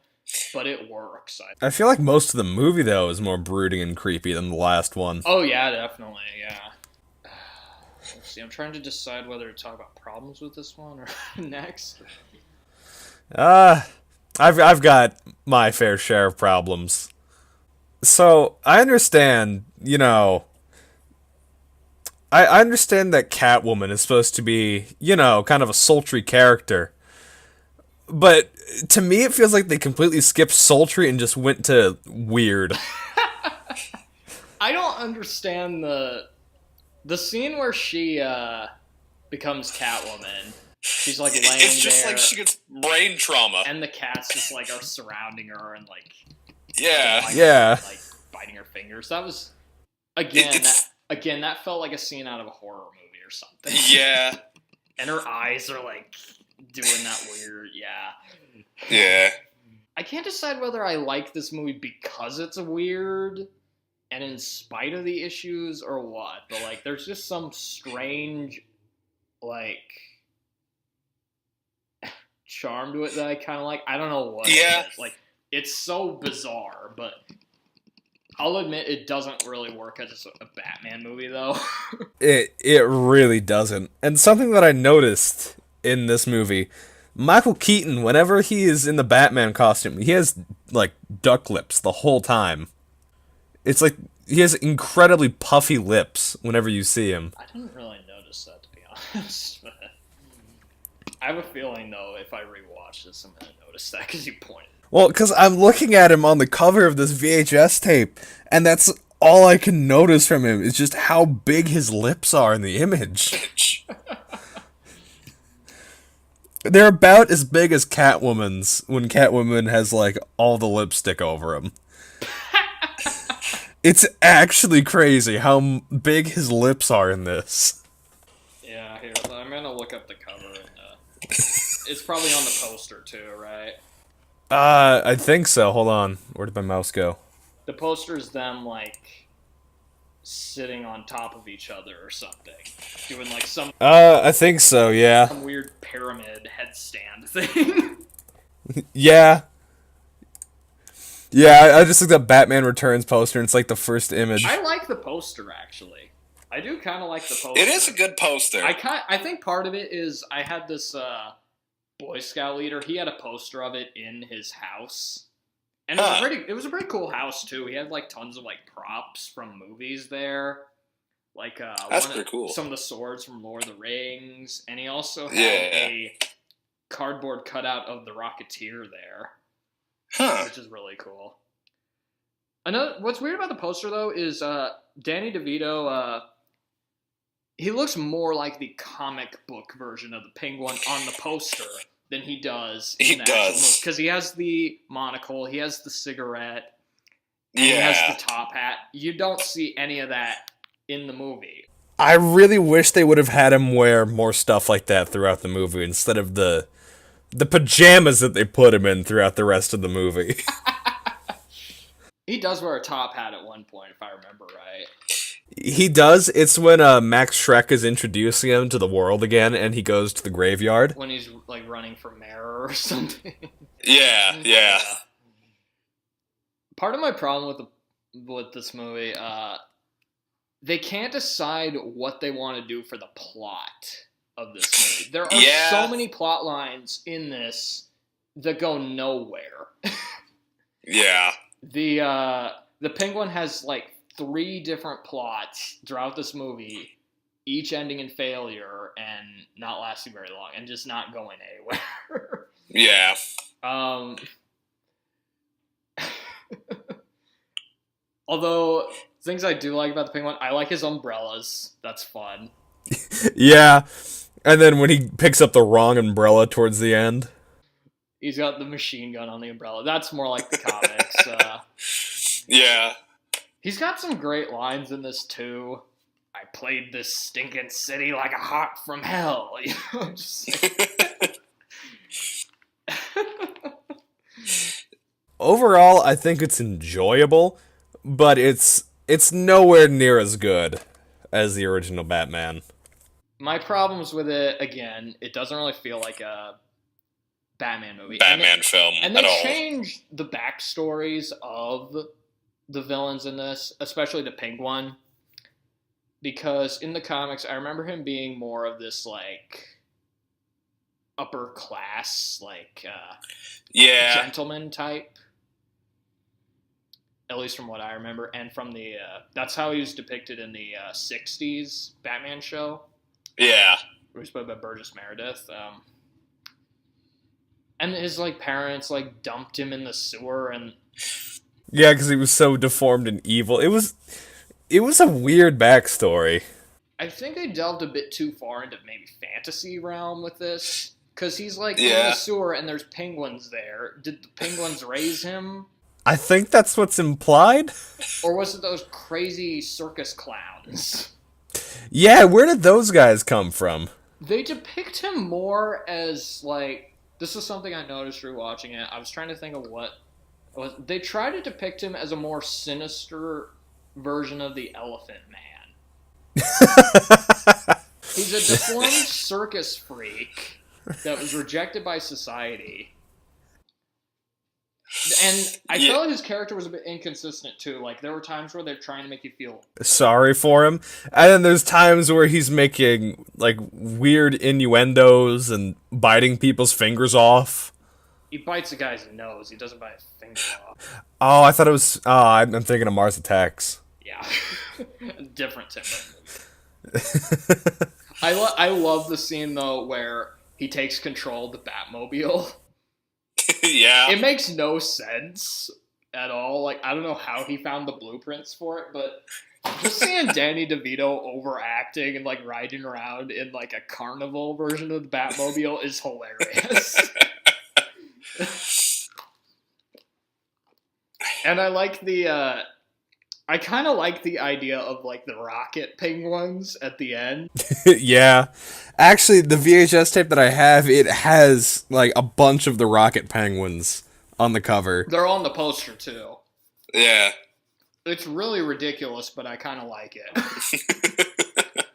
but it works. I feel like most of the movie, though, is more brooding and creepy than the last one. Oh, yeah, definitely, yeah. Let's see, I'm trying to decide whether to talk about problems with this one or next. I've got my fair share of problems. So, I understand, I understand that Catwoman is supposed to be, kind of a sultry character. But to me, it feels like they completely skipped sultry and just went to weird. I don't understand the scene where she becomes Catwoman. She's like laying there. It's just like she gets brain trauma. And the cats just like are surrounding her and like like biting her fingers. That was that felt like a scene out of a horror movie or something. Yeah. And her eyes are like doing that weird, Yeah. I can't decide whether I like this movie because it's weird and in spite of the issues or what, but like there's just some strange like charm to it that I kind of like. I don't know what it is. Like, it's so bizarre, but I'll admit it doesn't really work as a Batman movie, though. It really doesn't. And something that I noticed in this movie, Michael Keaton, whenever he is in the Batman costume, he has, like, duck lips the whole time. It's like, he has incredibly puffy lips whenever you see him. I didn't really notice that, to be honest. I have a feeling, though, if I rewatch this, I'm going to notice that, because you pointed. Well, because I'm looking at him on the cover of this VHS tape, and that's all I can notice from him, is just how big his lips are in the image. They're about as big as Catwoman's, when Catwoman has, like, all the lipstick over him. It's actually crazy how big his lips are in this. Yeah, here, I'm going to look up the cover. It's probably on the poster, too, right? I think so. Hold on. Where did my mouse go? The poster's them, like, sitting on top of each other or something. Doing, like, some... I think so, yeah. Some weird pyramid headstand thing. Yeah. Yeah, I just looked up Batman Returns poster, and it's, like, the first image. I like the poster, actually. I do kind of like the poster. It is a good poster. I think part of it is I had this Boy Scout leader. He had a poster of it in his house, and it was a pretty cool house too. He had like tons of like props from movies there, like that's pretty cool. Some of the swords from Lord of the Rings, and he also had cardboard cutout of the Rocketeer there, which is really cool. What's weird about the poster though is Danny DeVito. He looks more like the comic book version of the Penguin on the poster than he does in the actual movie. Because he has the monocle, he has the cigarette, and he has the top hat. You don't see any of that in the movie. I really wish they would have had him wear more stuff like that throughout the movie instead of the pajamas that they put him in throughout the rest of the movie. He does wear a top hat at one point, if I remember right. He does. It's when Max Schreck is introducing him to the world again, and he goes to the graveyard. When he's like running for mayor or something. Yeah. Part of my problem with this movie, they can't decide what they want to do for the plot of this movie. There are so many plot lines in this that go nowhere. Yeah. The Penguin has like 3 different plots throughout this movie, each ending in failure and not lasting very long and just not going anywhere. Yeah. Although, things I do like about the Penguin, I like his umbrellas. That's fun. Yeah. And then when he picks up the wrong umbrella towards the end. He's got the machine gun on the umbrella. That's more like the comics. Yeah. He's got some great lines in this, too. I played this stinking city like a hawk from hell. You know, just like... Overall, I think it's enjoyable, but it's nowhere near as good as the original Batman. My problems with it, again, it doesn't really feel like a Batman movie. Batman film and at all. And they changed the backstories of the villains in this, especially the Penguin, because in the comics, I remember him being more of this, like, upper class, like, gentleman type. At least from what I remember, and from the, that's how he was depicted in the 60s Batman show. Yeah. Where he was played by Burgess Meredith. And his, like, parents, like, dumped him in the sewer, and... Yeah, because he was so deformed and evil. It was a weird backstory. I think they delved a bit too far into maybe fantasy realm with this. Because he's, like, in the sewer, and there's penguins there. Did the penguins raise him? I think that's what's implied. Or was it those crazy circus clowns? Yeah, where did those guys come from? They depict him more as, like... This is something I noticed rewatching it. I was trying to think of what... They try to depict him as a more sinister version of the Elephant Man. He's a deformed circus freak that was rejected by society. And I felt like his character was a bit inconsistent, too. Like, there were times where they're trying to make you feel sorry for him. And then there's times where he's making, like, weird innuendos and biting people's fingers off. He bites a guy's nose. He doesn't bite a finger off. Oh, I thought it was... I'm thinking of Mars Attacks. Yeah. Different Tim Burton. I love the scene, though, where he takes control of the Batmobile. Yeah. It makes no sense at all. Like, I don't know how he found the blueprints for it, but just seeing Danny DeVito overacting and, like, riding around in, like, a carnival version of the Batmobile is hilarious. And I like the, I kind of like the idea of, like, the rocket penguins at the end. Yeah. Actually, the VHS tape that I have, it has, like, a bunch of the rocket penguins on the cover. They're on the poster, too. Yeah. It's really ridiculous, but I kind of like it.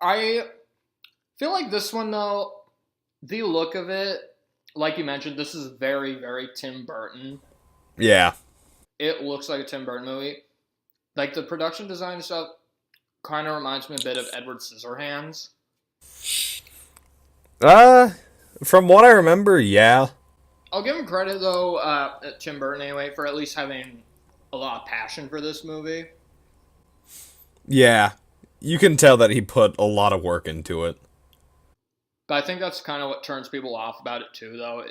I feel like this one, though, the look of it, like you mentioned, this is very, very Tim Burton. Yeah. It looks like a Tim Burton movie. Like, the production design stuff kind of reminds me a bit of Edward Scissorhands. From what I remember, yeah. I'll give him credit, though, Tim Burton anyway, for at least having a lot of passion for this movie. Yeah. You can tell that he put a lot of work into it. But I think that's kind of what turns people off about it too, though.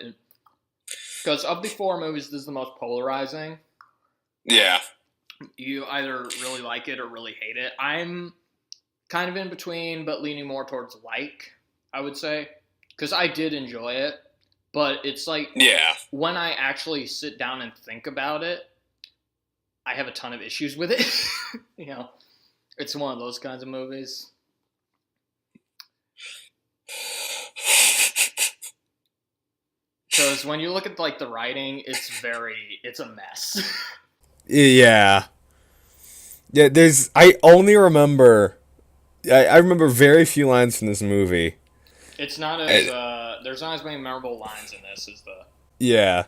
Because of the 4 movies, this is the most polarizing. Yeah. You either really like it or really hate it. I'm kind of in between, but leaning more towards like, I would say. Because I did enjoy it. But it's like, when I actually sit down and think about it, I have a ton of issues with it. You know, it's one of those kinds of movies. Because when you look at like the writing, it's a mess. Yeah. Yeah, I only remember, I remember very few lines from this movie. It's not as, there's not as many memorable lines in this as the... Yeah.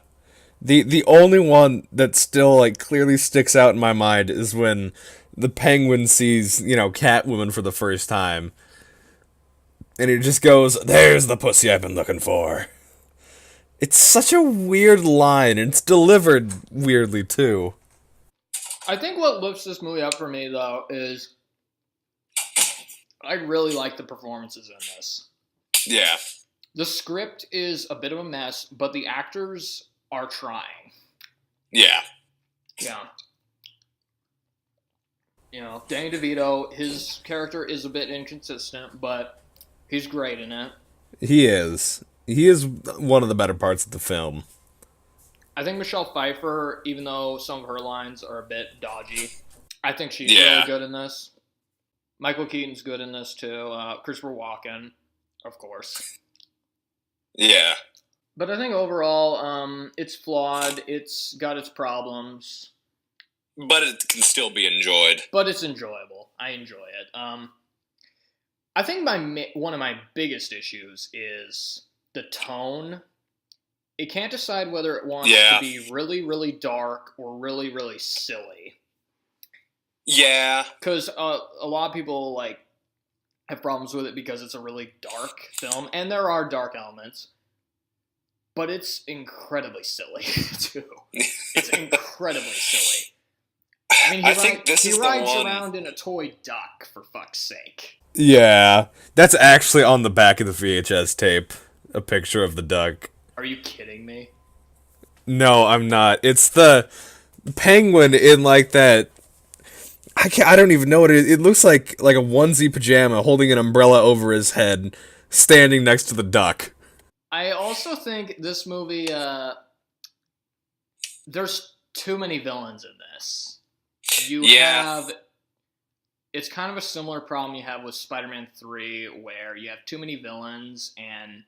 The only one that still, like, clearly sticks out in my mind is when the Penguin sees, Catwoman for the first time. And he just goes, "There's the pussy I've been looking for." It's such a weird line, and it's delivered weirdly, too. I think what lifts this movie up for me, though, is I really like the performances in this. Yeah. The script is a bit of a mess, but the actors are trying. Yeah. Yeah. Danny DeVito, his character is a bit inconsistent, but he's great in it. He is. He is one of the better parts of the film. I think Michelle Pfeiffer, even though some of her lines are a bit dodgy, I think she's really good in this. Michael Keaton's good in this, too. Christopher Walken, of course. Yeah. But I think overall, it's flawed. It's got its problems. But it can still be enjoyed. But it's enjoyable. I enjoy it. I think one of my biggest issues is the tone. It can't decide whether it wants to be really, really dark or really, really silly. Yeah. Because a lot of people have problems with it because it's a really dark film, and there are dark elements. But it's incredibly silly, too. It's incredibly silly. I mean, he rides around in a toy duck, for fuck's sake. Yeah. That's actually on the back of the VHS tape. A picture of the duck. Are you kidding me? No, I'm not. It's the penguin in, that... I don't even know what it is. It looks like a onesie pajama holding an umbrella over his head, standing next to the duck. I also think this movie, there's too many villains in this. It's kind of a similar problem you have with Spider-Man 3, where you have too many villains, and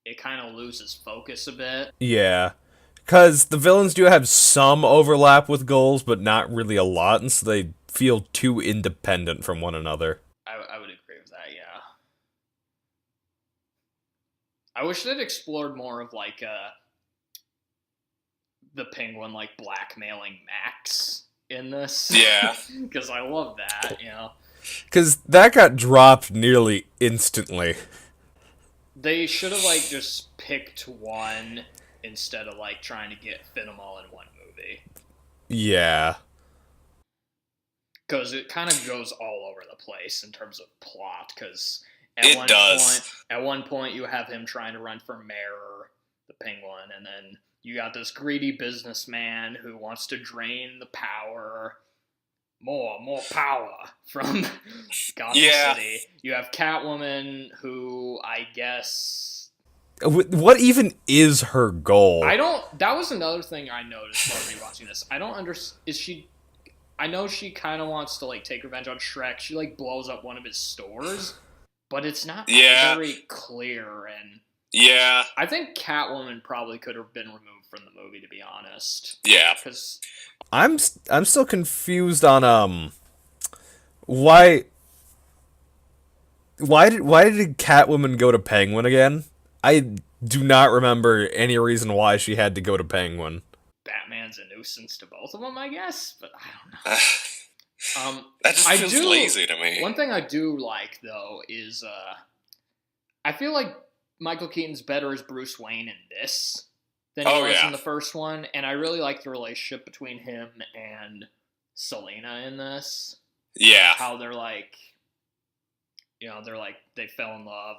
it kind of loses focus a bit. Yeah. Because the villains do have some overlap with goals, but not really a lot, and so they feel too independent from one another. I would agree with that, yeah. I wish they'd explored more of, the Penguin, blackmailing Max in this. Yeah. Because I love that, Because that got dropped nearly instantly. They should have, just picked one instead of, trying to fit them all in one movie. Yeah. Because it kind of goes all over the place in terms of plot, because at one point you have him trying to run for mayor, the Penguin, and then you got this greedy businessman who wants to drain the power, more power from Gotham City. You have Catwoman, who I guess... What even is her goal? That was another thing I noticed while rewatching this. I don't understand. I know she kind of wants to take revenge on Shrek. She blows up one of his stores, but it's not very clear. And yeah, I think Catwoman probably could have been removed from the movie, to be honest. Yeah, because I'm still confused on why did Catwoman go to Penguin again? I do not remember any reason why she had to go to Penguin. Batman's a nuisance to both of them, I guess, but I don't know. That just feels lazy to me. One thing I do like, though, is I feel like Michael Keaton's better as Bruce Wayne in this than he was in the first one, and I really like the relationship between him and Selena in this. Yeah. How they're they fell in love,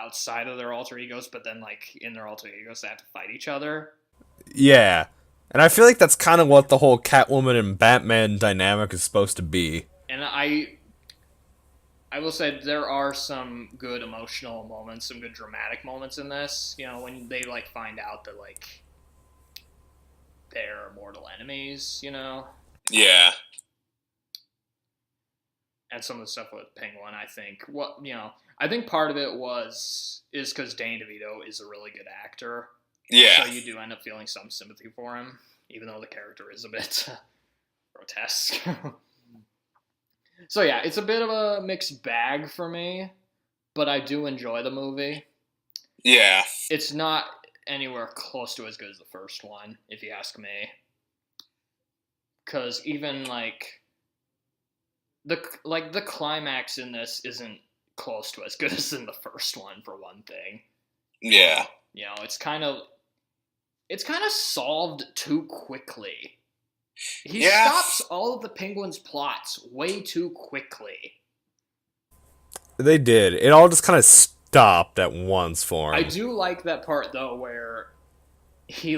outside of their alter egos, but then like in their alter egos they have to fight each other. Yeah. And I feel like that's kind of what the whole Catwoman and Batman dynamic is supposed to be. And I will say there are some good emotional moments, some good dramatic moments in this. You know, when they like find out that like they're mortal enemies, you know. Yeah. And some of the stuff with Penguin, I think I think part of it is because Danny DeVito is a really good actor. Yeah. So you do end up feeling some sympathy for him, even though the character is a bit grotesque. So yeah, it's a bit of a mixed bag for me, but I do enjoy the movie. Yeah. It's not anywhere close to as good as the first one, if you ask me. Because even the climax in this isn't close to as good as in the first one, for one thing. Yeah. You know, it's kind of solved too quickly. He stops all of the Penguin's plots way too quickly. They did. It all just kind of stopped at once for him. I do like that part, though, where he,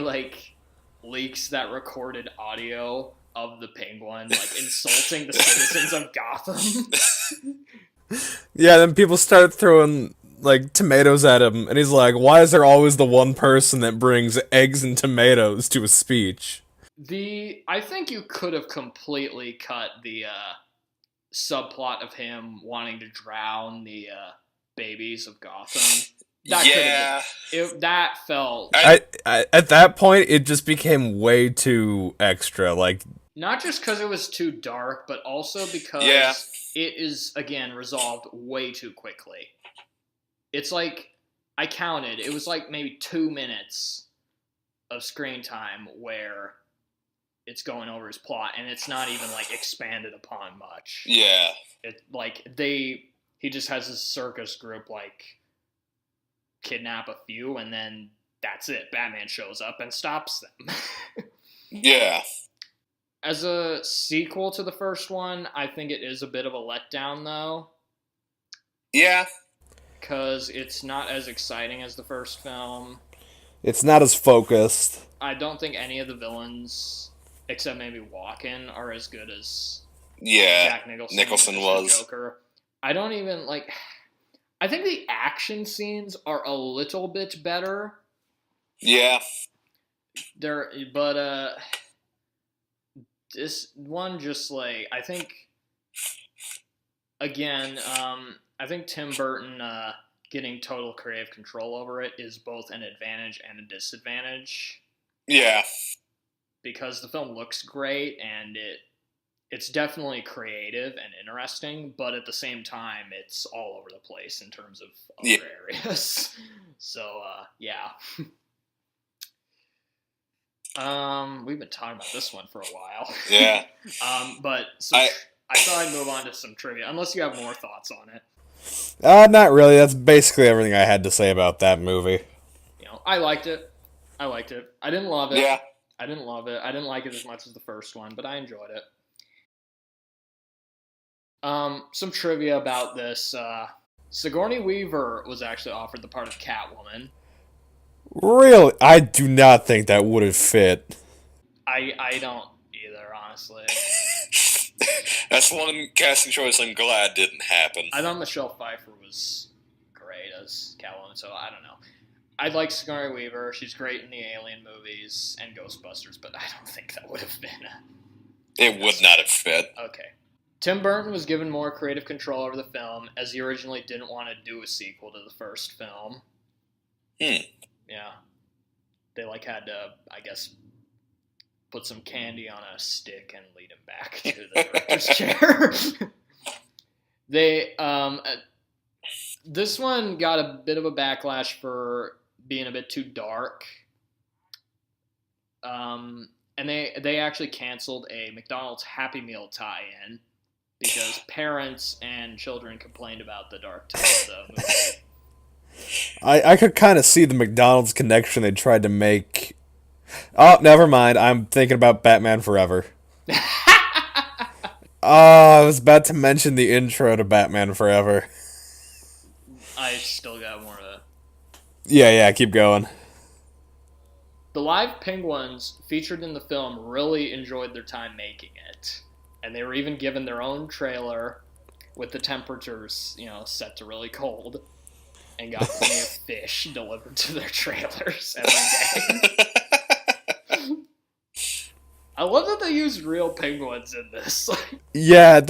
leaks that recorded audio of the Penguin, insulting the citizens of Gotham. Yeah, then people start throwing, tomatoes at him, and he's like, why is there always the one person that brings eggs and tomatoes to a speech? I think you could have completely cut the subplot of him wanting to drown the babies of Gotham. That felt... At that point, it just became way too extra, Not just because it was too dark, but also because it is, again, resolved way too quickly. It's I counted, it was maybe 2 minutes of screen time where it's going over his plot, and it's not even, expanded upon much. Yeah. He just has this circus group, kidnap a few, and then that's it. Batman shows up and stops them. Yeah. As a sequel to the first one, I think it is a bit of a letdown, though. Yeah. Because it's not as exciting as the first film. It's not as focused. I don't think any of the villains, except maybe Walken, are as good as Jack Nicholson was. Joker. I don't even, I think the action scenes are a little bit better. Yeah. But this one just, I think, again, I think Tim Burton getting total creative control over it is both an advantage and a disadvantage. Yeah. Because the film looks great and it's definitely creative and interesting, but at the same time, it's all over the place in terms of other areas. So, yeah. We've been talking about this one for a while. Yeah. But I thought I'd move on to some trivia, unless you have more thoughts on it. Not really. That's basically everything I had to say about that movie. I liked it. I didn't love it. Yeah. I didn't love it. I didn't like it as much as the first one, but I enjoyed it. Some trivia about this. Sigourney Weaver was actually offered the part of Catwoman. Really? I do not think that would have fit. I don't either, honestly. That's one casting choice I'm glad didn't happen. I thought Michelle Pfeiffer was great as Catwoman, so I don't know. I like Sigourney Weaver. She's great in the Alien movies and Ghostbusters, but I don't think that would have been It would not have fit. Okay. Tim Burton was given more creative control over the film, as he originally didn't want to do a sequel to the first film. Yeah. They, had to, I guess, put some candy on a stick and lead him back to the director's chair. This one got a bit of a backlash for being a bit too dark. And they actually canceled a McDonald's Happy Meal tie-in because parents and children complained about the dark tone of the movie. I could kind of see the McDonald's connection they tried to make. Oh, never mind. I'm thinking about Batman Forever. I was about to mention the intro to Batman Forever. I still got more to Yeah, keep going. The live penguins featured in the film really enjoyed their time making it. And they were even given their own trailer with the temperatures, set to really cold. And got plenty of fish delivered to their trailers every day. I love that they used real penguins in this. Yeah,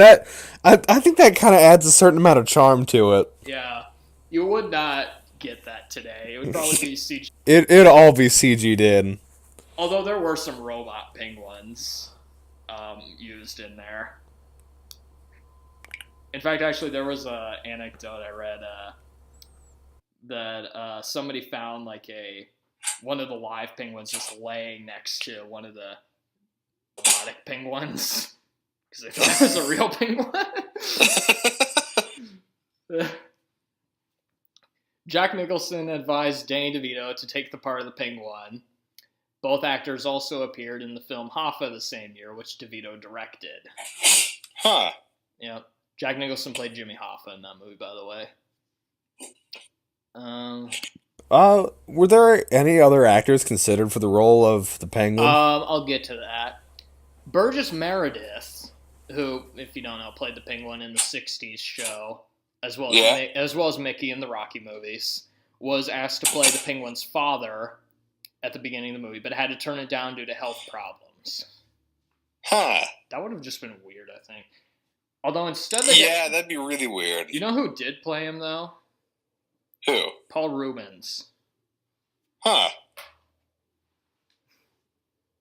I think that kind of adds a certain amount of charm to it. Yeah, you would not get that today. It would probably be CG. It'd all be CG'd in. Although there were some robot penguins used in there. In fact, actually, there was an anecdote I read that somebody found like one of the live penguins just laying next to one of the robotic penguins because they thought it was a real penguin. Jack Nicholson advised Danny DeVito to take the part of the penguin. Both actors also appeared in the film Hoffa the same year, which DeVito directed. Huh. Yeah. Jack Nicholson played Jimmy Hoffa in that movie, by the way. Were there any other actors considered for the role of the Penguin? I'll get to that. Burgess Meredith, who, if you don't know, played the Penguin in the '60s show, as well as Mickey in the Rocky movies, was asked to play the Penguin's father at the beginning of the movie, but had to turn it down due to health problems. Huh. That would have just been weird, I think. Although instead that'd be really weird. You know who did play him, though? Who? Paul Rubens. Huh.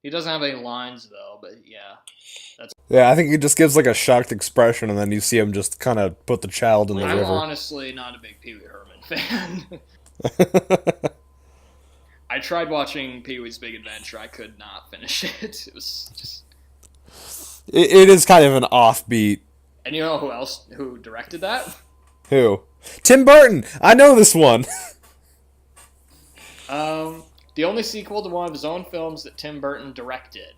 He doesn't have any lines, though, but yeah. Yeah, I think he just gives like a shocked expression, and then you see him just kind of put the child in the river. I'm honestly not a big Pee Wee Herman fan. I tried watching Pee-wee's Big Adventure. I could not finish it. It was just... It is kind of an offbeat. And you know who directed that? Who? Tim Burton! I know this one! The only sequel to one of his own films that Tim Burton directed.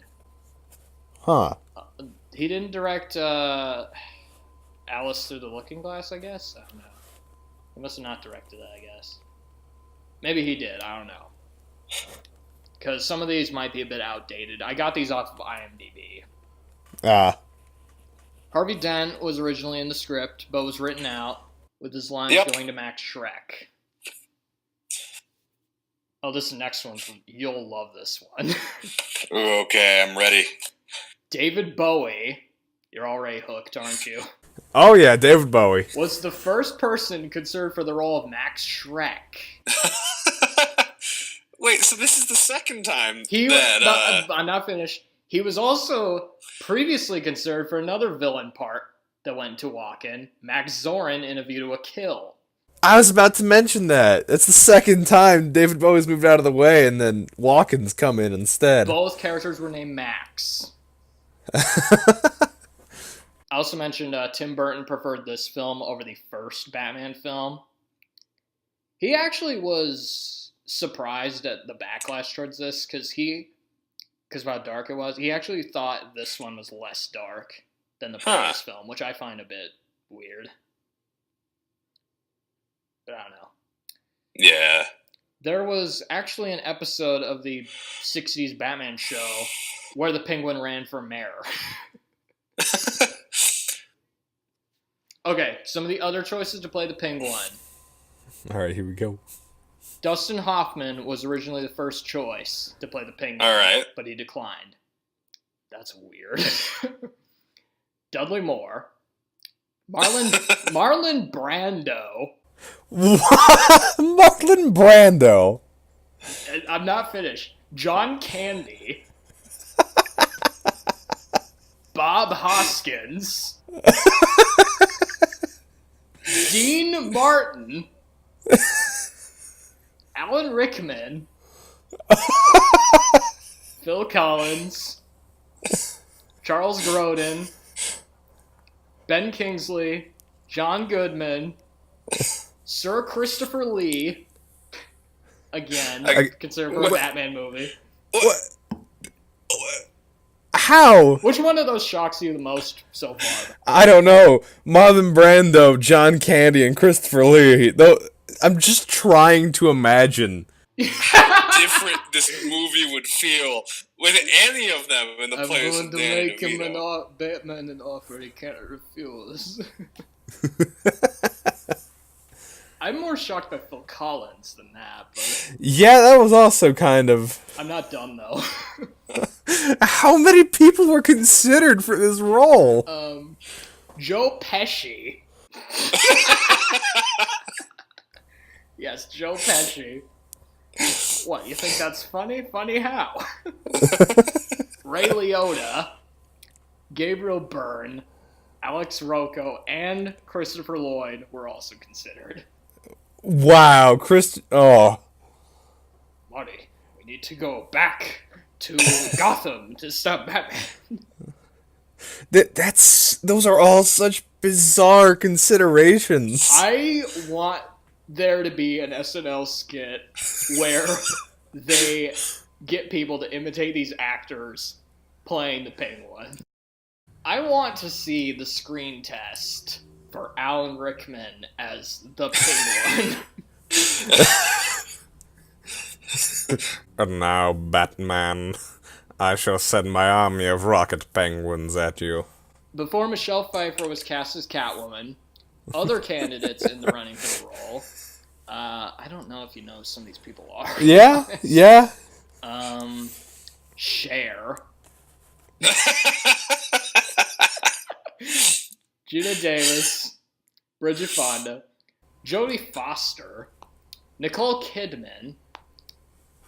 Huh. He didn't direct Alice Through the Looking Glass, I guess? I don't know. He must have not directed that, I guess. Maybe he did. I don't know. Because some of these might be a bit outdated. I got these off of IMDb. Harvey Dent was originally in the script, but was written out with his lines going to Max Schreck. Oh, this next one, you'll love this one. Okay, I'm ready. David Bowie, you're already hooked, aren't you? Oh yeah, David Bowie. Was the first person considered for the role of Max Schreck. Wait, so this is the second time I'm not finished. He was also previously considered for another villain part that went to Walken, Max Zorin in A View to a Kill. I was about to mention that. It's the second time David Bowie's moved out of the way, and then Walken's come in instead. Both characters were named Max. I also mentioned Tim Burton preferred this film over the first Batman film. He actually was surprised at the backlash towards this because of how dark it was. He actually thought this one was less dark than the previous film, which I find a bit weird. But I don't know. Yeah. There was actually an episode of the 60s Batman show where the Penguin ran for mayor. Okay, some of the other choices to play the Penguin. All right, here we go. Dustin Hoffman was originally the first choice to play the Penguin. All right. But he declined. That's weird. Dudley Moore. Marlon Brando. What? Marlon Brando. I'm not finished. John Candy. Bob Hoskins. Dean Martin. Alan Rickman. Phil Collins. Charles Grodin. Ben Kingsley. John Goodman. Sir Christopher Lee, again, considered for a Batman movie. What? How? Which one of those shocks you the most so far? I don't know. Marlon Brando, John Candy, and Christopher Lee. I'm just trying to imagine how different this movie would feel with any of them in the place of Danny DeVito. Batman an offer he can't refuse. I'm more shocked by Phil Collins than that, but... Yeah, that was also kind of... I'm not dumb, though. How many people were considered for this role? Joe Pesci. Yes, Joe Pesci. What, you think that's funny? Funny how? Ray Liotta, Gabriel Byrne, Alex Rocco, and Christopher Lloyd were also considered. Wow, Oh. Marty, we need to go back to Gotham to stop Batman. Those are all such bizarre considerations. I want there to be an SNL skit where they get people to imitate these actors playing the Penguin. I want to see the screen test for Alan Rickman as the Penguin. And now, Batman, I shall send my army of rocket penguins at you. Before Michelle Pfeiffer was cast as Catwoman, other candidates in the running for the role, I don't know if you know who some of these people are. Yeah, yeah. Cher. Gina Davis, Bridget Fonda, Jodie Foster, Nicole Kidman,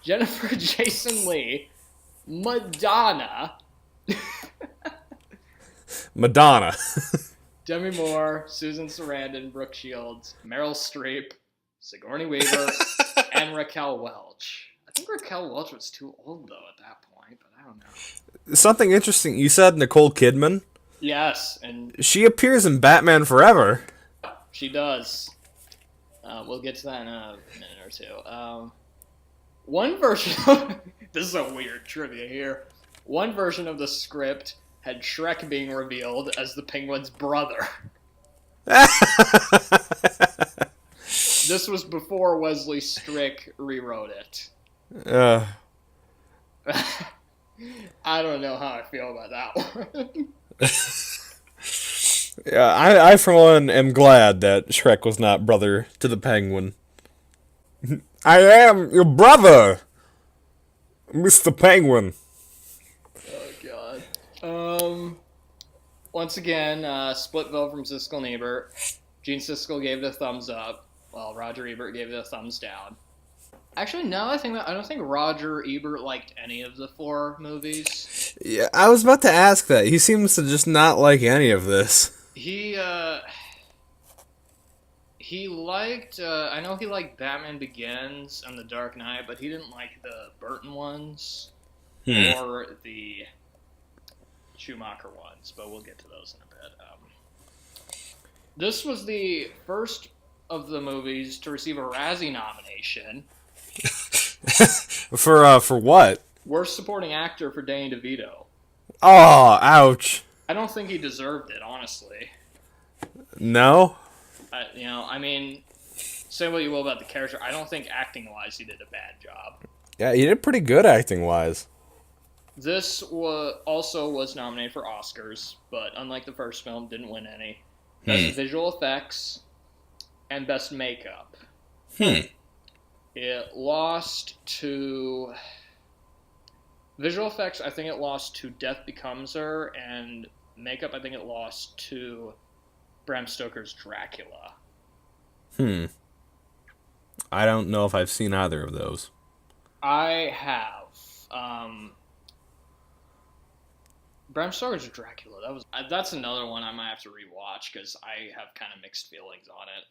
Jennifer Jason Leigh, Madonna, Demi Moore, Susan Sarandon, Brooke Shields, Meryl Streep, Sigourney Weaver, and Raquel Welch. I think Raquel Welch was too old, though, at that point, but I don't know. Something interesting, you said Nicole Kidman? Yes, and... She appears in Batman Forever. She does. We'll get to that in a minute or two. One version of... This is a weird trivia here. One version of the script had Shrek being revealed as the Penguin's brother. This was before Wesley Strick rewrote it. I don't know how I feel about that one. Yeah, I for one am glad that Shrek was not brother to the Penguin. I am your brother, Mr. Penguin. Oh god. Once again, split vote from Siskel and Ebert. Gene Siskel gave it a thumbs up, while Roger Ebert gave it a thumbs down. Actually, now I don't think Roger Ebert liked any of the 4 movies. Yeah, I was about to ask that. He seems to just not like any of this. He liked, I know he liked Batman Begins and The Dark Knight, but he didn't like the Burton ones or the Schumacher ones, but we'll get to those in a bit. This was the first of the movies to receive a Razzie nomination. For what? Worst Supporting Actor for Danny DeVito. Oh, ouch. I don't think he deserved it, honestly. No? I mean, say what you will about the character, I don't think acting-wise he did a bad job. Yeah, he did pretty good acting-wise. This also was nominated for Oscars, but unlike the first film, didn't win any. Best Visual Effects and Best Makeup. It lost to... Visual Effects, I think it lost to Death Becomes Her, and Makeup, I think it lost to Bram Stoker's Dracula. I don't know if I've seen either of those. I have. Bram Stoker's Dracula. That's another one I might have to rewatch because I have kind of mixed feelings on it.